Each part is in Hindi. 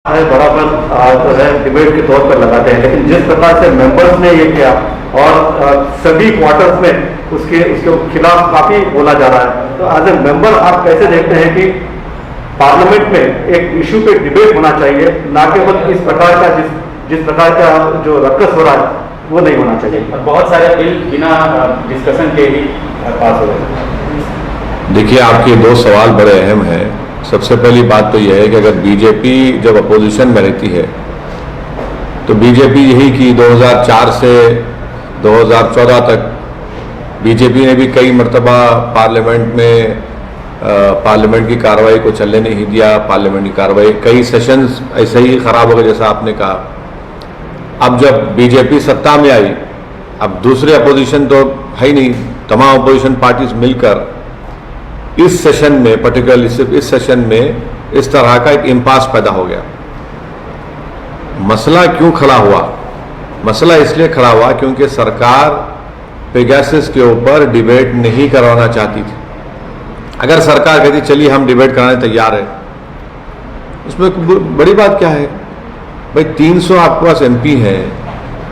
बराबर जो है डिबेट के तौर पर लगाते हैं, लेकिन जिस प्रकार से मेंबर्स ने ये किया और सभी क्वार्टर्स में उसके खिलाफ काफी बोला जा रहा है, तो एज ए मेंबर आप कैसे देखते हैं कि पार्लियामेंट में एक इशू पे डिबेट होना चाहिए, ना केवल इस प्रकार का जिस प्रकार का जो रक्कस हो रहा है वो नहीं होना चाहिए। बहुत सारे बिल बिना डिस्कशन के ही पास हो गए। देखिए, आपके दो सवाल बड़े अहम हैं। सबसे पहली बात तो यह है कि अगर बीजेपी जब अपोजिशन में रहती है तो बीजेपी यही कि 2004 से 2014 तक बीजेपी ने भी कई मरतबा पार्लियामेंट में पार्लियामेंट की कार्रवाई को चलने नहीं दिया। पार्लियामेंट की कार्रवाई कई सेशंस ऐसे ही खराब हो गए, जैसा आपने कहा। अब जब बीजेपी सत्ता में आई, अब दूसरे अपोजिशन तो है ही नहीं, तमाम अपोजिशन पार्टीज मिलकर इस सेशन में, पर्टिकुलरली इस सेशन में इस तरह का एक इम्पास पैदा हो गया। मसला क्यों खड़ा हुआ? मसला इसलिए खड़ा हुआ क्योंकि सरकार पेगासस के ऊपर डिबेट नहीं करवाना चाहती थी। अगर सरकार कहती चलिए हम डिबेट कराने तैयार है, उसमें बड़ी बात क्या है भाई? 300 आपके पास एमपी है,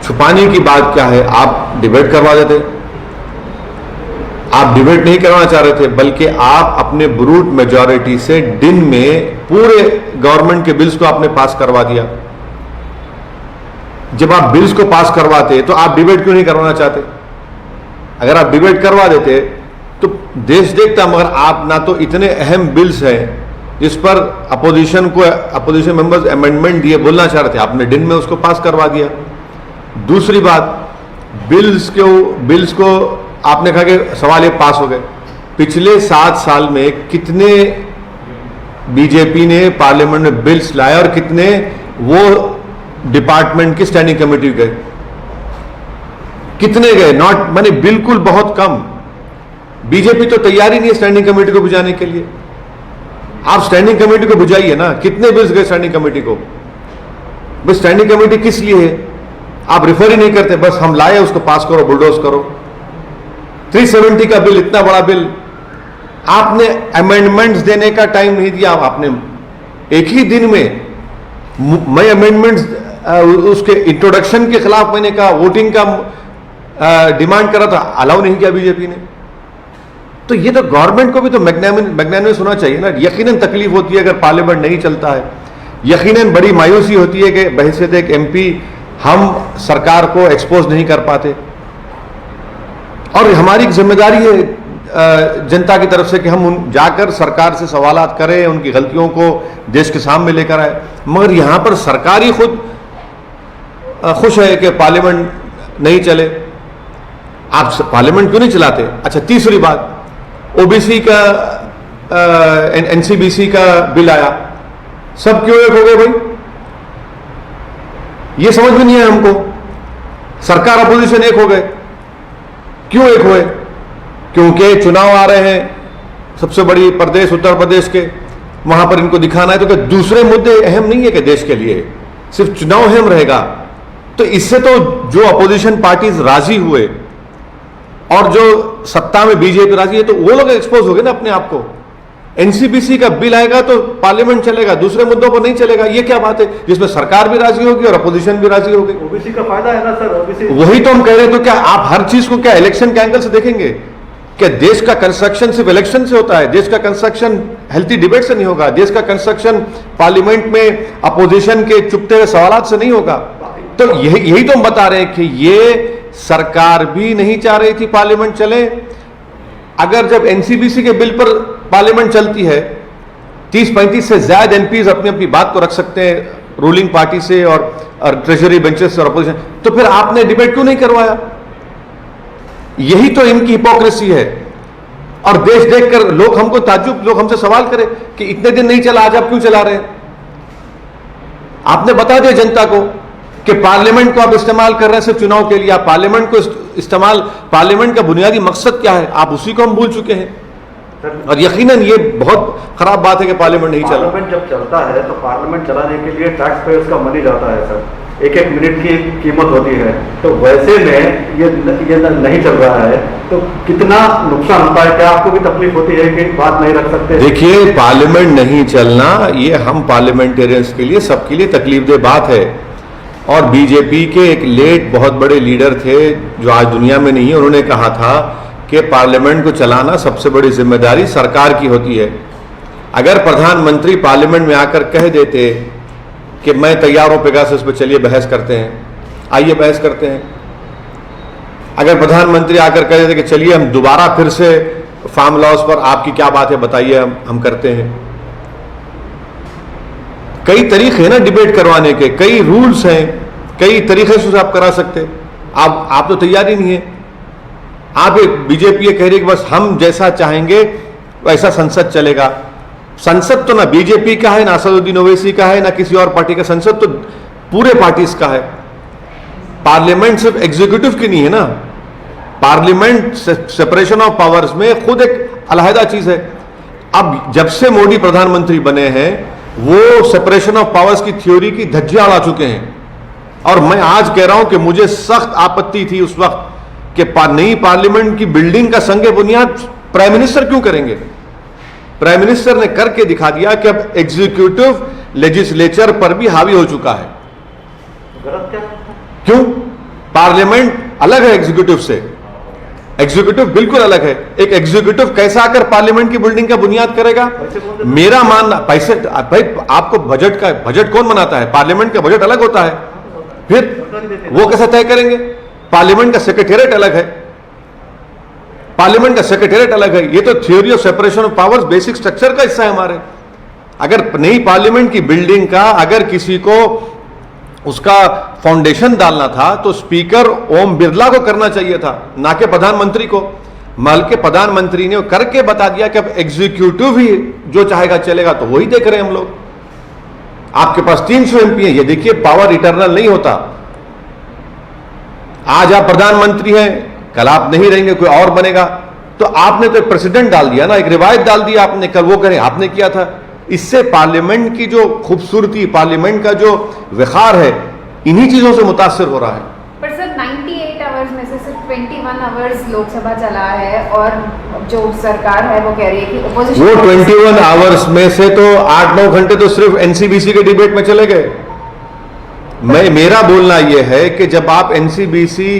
छुपाने की बात क्या है? आप डिबेट करवा देते। आप डिबेट नहीं करवाना चाह रहे थे, बल्कि आप अपने ब्रूट मेजॉरिटी से दिन में पूरे गवर्नमेंट के बिल्स को आपने पास करवा दिया। जब आप बिल्स को पास करवाते तो आप डिबेट क्यों नहीं करवाना चाहते? अगर आप डिबेट करवा देते तो देश देखता, मगर आप ना तो इतने अहम बिल्स हैं जिस पर अपोजिशन मेंबर्स अमेंडमेंट दिए बोलना चाह रहे थे, आपने दिन में उसको पास करवा दिया। दूसरी बात, बिल्स को आपने कहा कि सवाल ये पास हो गए। पिछले 7 साल में कितने बीजेपी ने पार्लियामेंट में बिल्स लाए और कितने वो डिपार्टमेंट की स्टैंडिंग कमेटी गए? कितने गए? नॉट माने बिल्कुल बहुत कम। बीजेपी तो तैयारी नहीं है स्टैंडिंग कमेटी को बुझाने के लिए। आप स्टैंडिंग कमेटी को बुझाइए ना। कितने बिल्स गए स्टैंडिंग कमेटी को? बस स्टैंडिंग कमेटी किस लिए है? आप रिफर ही नहीं करते, बस हम लाए उसको पास करो, बुलडोज करो। 370 का बिल, इतना बड़ा बिल, आपने अमेंडमेंट्स देने का टाइम नहीं दिया। आपने एक ही दिन में मैं अमेंडमेंट्स उसके इंट्रोडक्शन के खिलाफ मैंने कहा, वोटिंग का डिमांड करा था, अलाउ नहीं किया बीजेपी ने। तो ये तो गवर्नमेंट को भी तो मैग्नानिमस होना चाहिए ना। यकीनन तकलीफ होती है अगर पार्लियामेंट नहीं चलता है, यकीनन बड़ी मायूसी होती है कि बहैसियत एक एमपी हम सरकार को एक्सपोज नहीं कर पाते। और हमारी जिम्मेदारी है जनता की तरफ से कि हम जाकर सरकार से सवालात करें, उनकी गलतियों को देश के सामने लेकर आए। मगर यहां पर सरकार ही खुद खुश है कि पार्लियामेंट नहीं चले। आप पार्लियामेंट क्यों नहीं चलाते? अच्छा, तीसरी बात, ओबीसी का एनसीबीसी का बिल आया, सब क्यों एक हो गए भाई? ये समझ में नहीं है हमको। सरकार अपोजिशन एक हो गए, क्यों एक हुए? क्योंकि चुनाव आ रहे हैं, सबसे बड़ी प्रदेश उत्तर प्रदेश के, वहां पर इनको दिखाना है। तो क्या दूसरे मुद्दे अहम नहीं है कि देश के लिए सिर्फ चुनाव अहम रहेगा? तो इससे तो जो अपोजिशन पार्टीज राजी हुए और जो सत्ता में बीजेपी राजी है, तो वो लोग एक्सपोज हो गए ना अपने आप को। एनसीबीसी का बिल आएगा तो पार्लियामेंट चलेगा, दूसरे मुद्दों पर नहीं चलेगा। ये क्या बात है जिसमें सरकार भी राजी होगी और अपोजिशन भी राजी होगी? ओबीसी का फायदा है ना सर, ओबीसी। वही तो हम कह रहे हैं। तो क्या आप हर चीज को क्या इलेक्शन के एंगल से देखेंगे? क्या देश का कंस्ट्रक्शन सिर्फ इलेक्शन से होता है? देश का कंस्ट्रक्शन हेल्थी डिबेट से नहीं होगा। देश का कंस्ट्रक्शन पार्लियामेंट में अपोजिशन के चुपते हुए सवालात से नहीं होगा। तो यही तो हम बता रहे हैं कि ये सरकार भी नहीं चाह रही थी पार्लियामेंट चले। अगर जब एनसीबीसी के बिल पर पार्लियामेंट चलती है, 30-35 से ज्यादा एमपीज अपनी अपनी बात को रख सकते हैं रूलिंग पार्टी से और ट्रेजरी बेंचेस और अपोजिशन, तो फिर आपने डिबेट क्यों नहीं करवाया? यही तो इनकी हिपोक्रेसी है। और देश देखकर लोग हमको ताज्जुब, लोग हमसे सवाल करें कि इतने दिन नहीं चला, आज आप क्यों चला रहे हैं? आपने बता दिया जनता को कि पार्लियामेंट को आप इस्तेमाल कर रहे हैं सिर्फ चुनाव के लिए। आप पार्लियामेंट को इस्तेमाल, पार्लियामेंट का बुनियादी मकसद क्या है, आप उसी को हम भूल चुके हैं। और यकीनन ये बहुत खराब बात है कि पार्लियामेंट नहीं चला। पार्लियामेंट जब चलता है तो पार्लियामेंट चलाने के लिए टैक्स पेयर्स का मनी जाता है सर। एक एक मिनट की कीमत होती है, तो वैसे में ये नहीं चल रहा है तो कितना नुकसान होता है? क्या आपको भी तकलीफ होती है कि बात नहीं रख सकते? देखिए, पार्लियामेंट नहीं चलना ये हम पार्लियामेंटेरियंस के लिए, सबके लिए तकलीफदेह बात है। और बीजेपी के एक लेट बहुत बड़े लीडर थे जो आज दुनिया में नहीं है, उन्होंने कहा था कि पार्लियामेंट को चलाना सबसे बड़ी जिम्मेदारी सरकार की होती है। अगर प्रधानमंत्री पार्लियामेंट में आकर कह देते कि मैं तैयार हूं पेगासस पे, चलिए बहस करते हैं, आइए बहस करते हैं। अगर प्रधानमंत्री आकर कह देते कि चलिए हम दोबारा फिर से फार्म लॉज पर आपकी क्या बात है बताइए, हम करते हैं। कई तरीके हैं ना डिबेट करवाने के, कई रूल्स हैं, कई तरीके से आप करा सकते। आप तो तैयार ही नहीं है। आप बीजेपी ये कह रही है कि बस हम जैसा चाहेंगे वैसा संसद चलेगा। संसद तो ना बीजेपी का है, ना असदुद्दीन ओवैसी का है, ना किसी और पार्टी का। संसद तो पूरे पार्टीज का है। पार्लियामेंट सिर्फ एग्जीक्यूटिव की नहीं है ना, पार्लियामेंट सेपरेशन ऑफ पावर्स में खुद एक अलहदा चीज है। अब जब से मोदी प्रधानमंत्री बने हैं वो सेपरेशन ऑफ पावर्स की थ्योरी की धज्जियां उड़ा चुके हैं। और मैं आज कह रहा हूं कि मुझे सख्त आपत्ति थी उस वक्त कि नई पार्लियामेंट की बिल्डिंग का संग बुनियाद प्राइम मिनिस्टर क्यों करेंगे। प्राइम मिनिस्टर ने करके दिखा दिया कि अब एग्जीक्यूटिव लेजिस्लेचर पर भी हावी हो चुका है। गलत क्या? क्यों? पार्लियामेंट अलग है एग्जीक्यूटिव से, एग्जीक्यूटिव बिल्कुल अलग है। एक एग्जीक्यूटिव कैसा आकर पार्लियामेंट की बिल्डिंग का बुनियाद करेगा? मेरा मानना, पैसे भाई आपको बजट कौन बनाता है? पार्लियामेंट का बजट अलग होता है, फिर वो कैसे तय करेंगे? पार्लियामेंट का सेक्रेटेरिएट अलग है, पार्लियामेंट का सेक्रेटेरिएट अलग है। ये तो theory of separation of powers basic structure का हिस्सा है हमारे। अगर नई पार्लियामेंट की बिल्डिंग का अगर किसी को उसका फाउंडेशन डालना था तो स्पीकर ओम बिरला को करना चाहिए था, ना कि प्रधानमंत्री को। बल्कि प्रधानमंत्री ने करके बता दिया कि अब एग्जीक्यूटिव ही जो चाहेगा चलेगा, तो वही देख रहे हैं हम लोग। आपके पास 300 एमपी है, ये देखिए पावर इटर्नल नहीं होता। आज आप प्रधानमंत्री हैं, कल आप नहीं रहेंगे, कोई और बनेगा। तो आपने तो एक प्रेसिडेंट डाल दिया ना, एक रिवायत डाल दी आपने, कल वो करें आपने किया था। इससे पार्लियामेंट की जो खूबसूरती, पार्लियामेंट का जो विखार है, इन्हीं चीजों से मुतासिर हो रहा है। पर सर 98 आवर्स में से सिर्फ 21 आवर्स लोकसभा चला है और जो सरकार है वो कह रही है कि ओपोजिशन, वो 21 आवर्स में से तो 8-9 घंटे तो सिर्फ एनसीबीसी के डिबेट में चले गए। मेरा बोलना यह है कि जब आप एनसीबीसी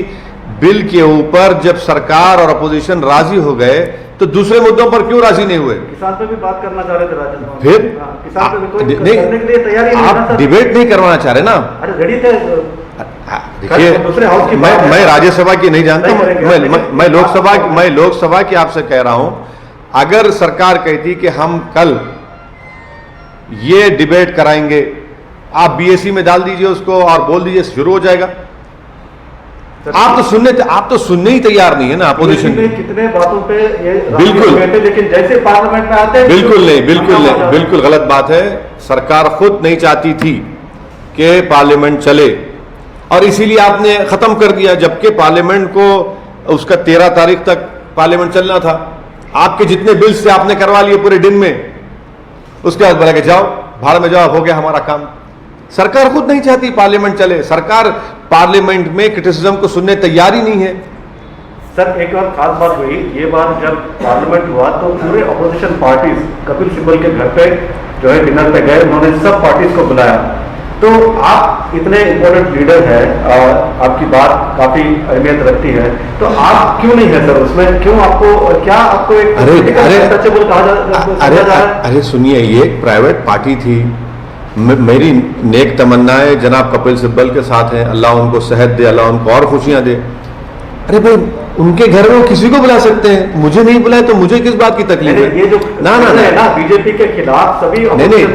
बिल के ऊपर जब सरकार और अपोजिशन राजी हो गए तो दूसरे मुद्दों पर क्यों राजी नहीं हुए? किसान पे भी बात करना चाह रहे थे राजस्थान, फिर किसान पे भी कोई करने के लिए तैयारी नहीं, आप डिबेट नहीं करवाना चाह रहे ना? अरे रेडी थे। देखिए, दूसरे हाउस की मैं राज्यसभा की नहीं जानता, मैं लोकसभा की आपसे कह रहा हूं। अगर सरकार कहती कि हम कल ये डिबेट कराएंगे, आप बीएससी में डाल दीजिए उसको और बोल दीजिए शुरू हो जाएगा। आप तो सुनने ही तैयार नहीं है ना अपोजिशन में। कितने बातों पे ये बिल्कुल, लेकिन जैसे पार्लियामेंट में आते हैं बिल्कुल गलत बात है। सरकार खुद नहीं चाहती थी कि पार्लियामेंट चले और इसीलिए आपने खत्म कर दिया, जबकि पार्लियामेंट को उसका 13 तारीख तक पार्लियामेंट चलना था। आपके जितने बिल्स थे आपने करवा लिए पूरे दिन में, उसके बाद बोला कि जाओ भाड़ में जाओ, हो गया हमारा काम। सरकार खुद नहीं चाहती पार्लियामेंट चले, सरकार पार्लियामेंट में क्रिटिसिज्म को सुनने तैयार ही नहीं है। सर एक और खास बात हुई, ये बार जब पार्लियामेंट हुआ तो पूरे अपोजिशन पार्टीज कपिल सिब्बल के घर पे जो है डिनर पे गए, उन्होंने सब पार्टीज को बुलाया। तो आप इतने इंपॉर्टेंट लीडर हैं, आपकी बात काफी अहमियत रखती है, तो आप क्यों नहीं है सर उसमें? क्यों आपको, क्या आपको एक अनटचेबल कहा जा? अरे सुनिए, ये एक प्राइवेट पार्टी थी। मेरी नेक तमन्नाएं जनाब कपिल सिब्बल के साथ हैं, अल्लाह उनको सेहत दे, अल्लाह उनको और खुशियां दे। अरे भाई उनके घर में वो किसी को बुला सकते हैं, मुझे नहीं बुलाए तो मुझे किस बात की तकलीफ है? ये जो ना बीजेपी के खिलाफ सभी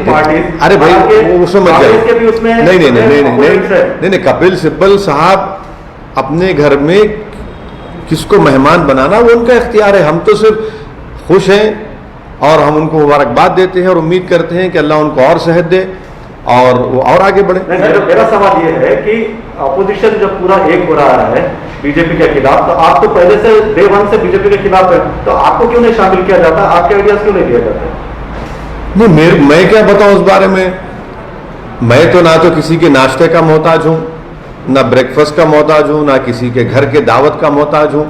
पार्टीज, अरे भाई वो उसमें मत जाइए। नहीं, कपिल सिब्बल साहब अपने घर में किसको मेहमान बनाना वो उनका इख्तियार है। हम तो सिर्फ खुश हैं और हम उनको मुबारकबाद देते हैं और उम्मीद करते हैं कि अल्लाह उनको और सेहत दे और वो और आगे बढ़े। मेरा सवाल ये है कि अपोजिशन जब पूरा एक हो रहा है बीजेपी के खिलाफ, तो आप तो पहले से डे 1 से बीजेपी के खिलाफ है, तो आपको क्यों नहीं शामिल किया जाता? आपके आइडियाज क्यों नहीं दिए जाते? नहीं, मैं क्या बताऊं उस बारे में? मैं तो ना तो किसी के नाश्ते का मोहताज हूं, ना ब्रेकफास्ट का मोहताज हूं, ना किसी के घर के दावत का मोहताज हूं।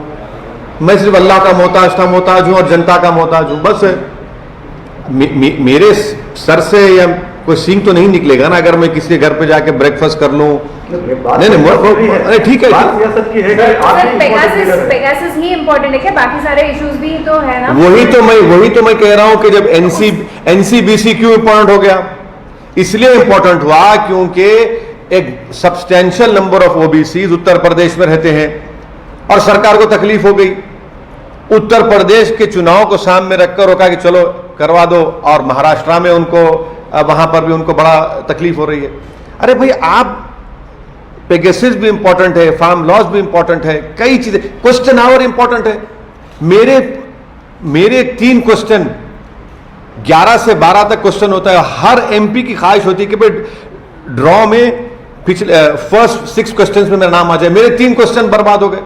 मैं सिर्फ अल्लाह का मोहताज हूं और जनता का मोहताज हूं, बस। मेरे सर से या कोई सींग तो नहीं निकलेगा ना अगर मैं किसी के घर पे जाके ब्रेकफास्ट कर लूं। नहीं ठीक है, सियासत की है कि आप ही important leader हैं। पेगासस ही इम्पोर्टेंट है क्या? बाकी सारे इश्यूज भी तो है ना? वही तो मैं कह रहा हूं कि जब एनसीबीसी क्यों इंपॉर्टेंट हो गया, इसलिए इंपॉर्टेंट हुआ क्योंकि एक substantial number of OBC Uttar Pradesh में रहते हैं और सरकार को तकलीफ हो गई। उत्तर प्रदेश के चुनाव को सामने रखकर रोका कि चलो करवा दो, और महाराष्ट्र में उनको वहां पर भी उनको बड़ा तकलीफ हो रही है। अरे भाई, आप पेगासस भी इंपॉर्टेंट है, फार्म लॉज भी इंपॉर्टेंट है, कई चीजें, क्वेश्चन आवर इंपॉर्टेंट है। मेरे 3 क्वेश्चन 11 से 12 तक क्वेश्चन होता है। हर एमपी की ख्वाहिश होती है कि भाई ड्रॉ में पिछले फर्स्ट 6 क्वेश्चन में मेरा नाम आ जाए। मेरे 3 क्वेश्चन बर्बाद हो गए।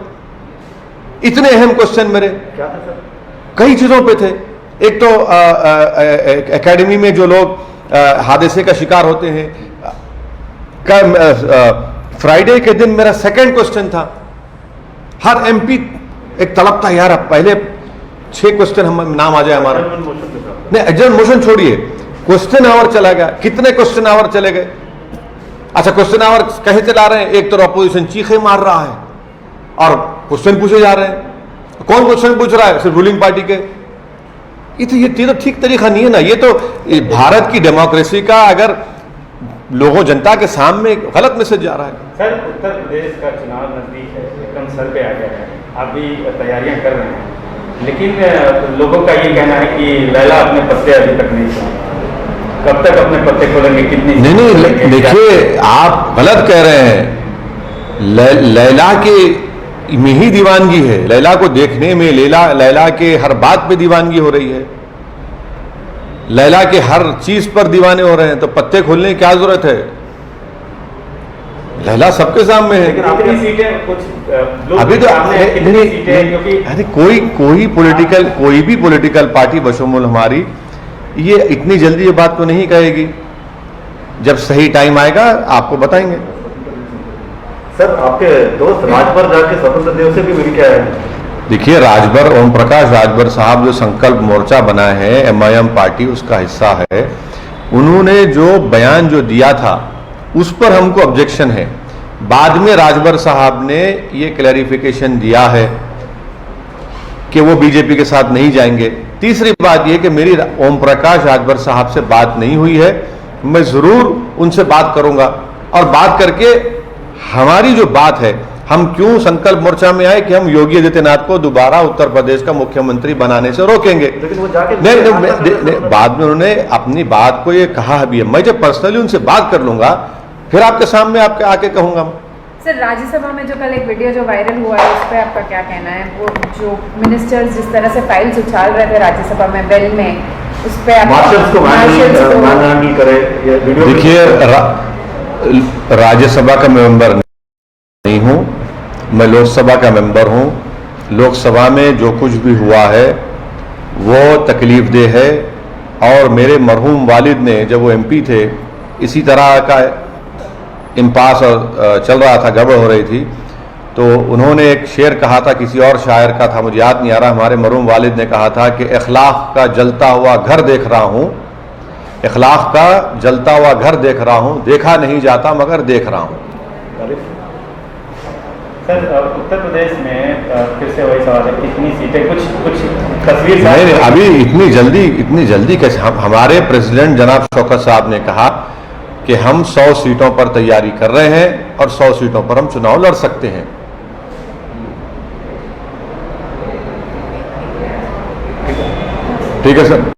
इतने अहम क्वेश्चन मेरे क्या था सर? कई चीजों पे थे। एक तो एकेडमी में जो लोग हादसे का शिकार होते हैं, फ्राइडे के दिन मेरा 2nd क्वेश्चन था। हर एमपी एक तलब था, यार अब पहले 6 क्वेश्चन हम नाम आ जाए हमारा। नहीं, एडजर्न मोशन छोड़िए, क्वेश्चन आवर चला गया। कितने क्वेश्चन आवर चले गए? अच्छा, क्वेश्चन आवर कहे चला रहे हैं, एक तो अपोजिशन चीखे मार रहा है और क्वेश्चन पूछे जा रहे हैं। कौन क्वेश्चन पूछ रहा है? सिर्फ रूलिंग पार्टी के। ये तो ठीक तरीका नहीं है ना। ये तो भारत की डेमोक्रेसी का अगर लोगों जनता के सामने गलत मैसेज जा रहा है। सर, उत्तर प्रदेश का चुनाव नजदीक है, एकदम सर पे आ गया है, आप भी तैयारियां कर रहे हैं, लेकिन लोगों का ये कहना है कि लैला अपने पत्ते अभी तक नहीं खोले। कब तक अपने पत्ते खोलेंगे? कितनी? नहीं, देखिए, आप गलत कह रहे हैं। लैला के में ही दीवानगी है। लैला को देखने में लैला के हर बात पे दीवानगी हो रही है। लैला के हर चीज पर दीवाने हो रहे हैं, तो पत्ते खोलने की क्या जरूरत है? लैला सबके सामने है। लेकिन अपनी सीटें कुछ अभी तो कितनी सीटें, क्योंकि अरे कोई भी पॉलिटिकल पार्टी बशमूल हमारी ये इतनी जल्दी ये बात तो नहीं कहेगी। जब सही टाइम आएगा आपको बताएंगे। सर, आपके दोस्त राजभर जाके स्वतंत्र देव से भी मिल के आए हैं। देखिए, राजभर, ओम प्रकाश राजभर साहब जो संकल्प मोर्चा बना है, एमआईएम पार्टी उसका हिस्सा है, उन्होंने जो बयान जो दिया था उस पर हमको ऑब्जेक्शन है। बाद में राजभर साहब ने ये क्लैरिफिकेशन दिया है कि वो बीजेपी के साथ नहीं जाएंगे। तीसरी बात यह कि मेरी ओम प्रकाश राजभर साहब से बात नहीं हुई है। मैं जरूर उनसे बात करूंगा और बात करके हमारी जो बात है, हम क्यों संकल्प मोर्चा में आए कि हम योगी आदित्यनाथ को दोबारा उत्तर प्रदेश का मुख्यमंत्री बनाने से रोकेंगे। लेकिन वो जाके नहीं, बाद में उन्होंने अपनी बात को ये कहा भी है। मैं जब पर्सनली उनसे बात कर लूंगा फिर आपके सामने आपके आके कहूंगा। सर, राज्यसभा में जो कल एक वीडियो जो वायरल हुआ है, उस पर आपका क्या कहना है? वो जो मिनिस्टर्स जिस तरह से फाइल्स उछाल रहे थे राज्यसभा में बेल में, उस पर मार्शल्स को मैनहैंडल करे, ये वीडियो। देखिए, राज्यसभा का मेंबर नहीं हूं, मैं लोकसभा का मेंबर हूं। लोकसभा में जो कुछ भी हुआ है वो तकलीफदेह है। और मेरे मरहूम वालिद ने, जब वो एमपी थे, इसी तरह का इम्पास चल रहा था, गड़बड़ हो रही थी, तो उन्होंने एक शेर कहा था, किसी और शायर का था, मुझे याद नहीं आ रहा। हमारे मरहूम वालिद ने कहा था कि इखलाक का जलता हुआ घर देख रहा हूं, इखलाक का जलता हुआ घर देख रहा हूं, देखा नहीं जाता मगर देख रहा हूं। सर, उत्तर प्रदेश में फिर से वही सवाल है, कितनी सीटें? कुछ तस्वीर नहीं, अभी इतनी जल्दी कैसे? हमारे प्रेसिडेंट जनाब शौकत साहब ने कहा कि हम 100 सीटों पर तैयारी कर रहे हैं और 100 सीटों पर हम चुनाव लड़ सकते हैं। ठीक है सर।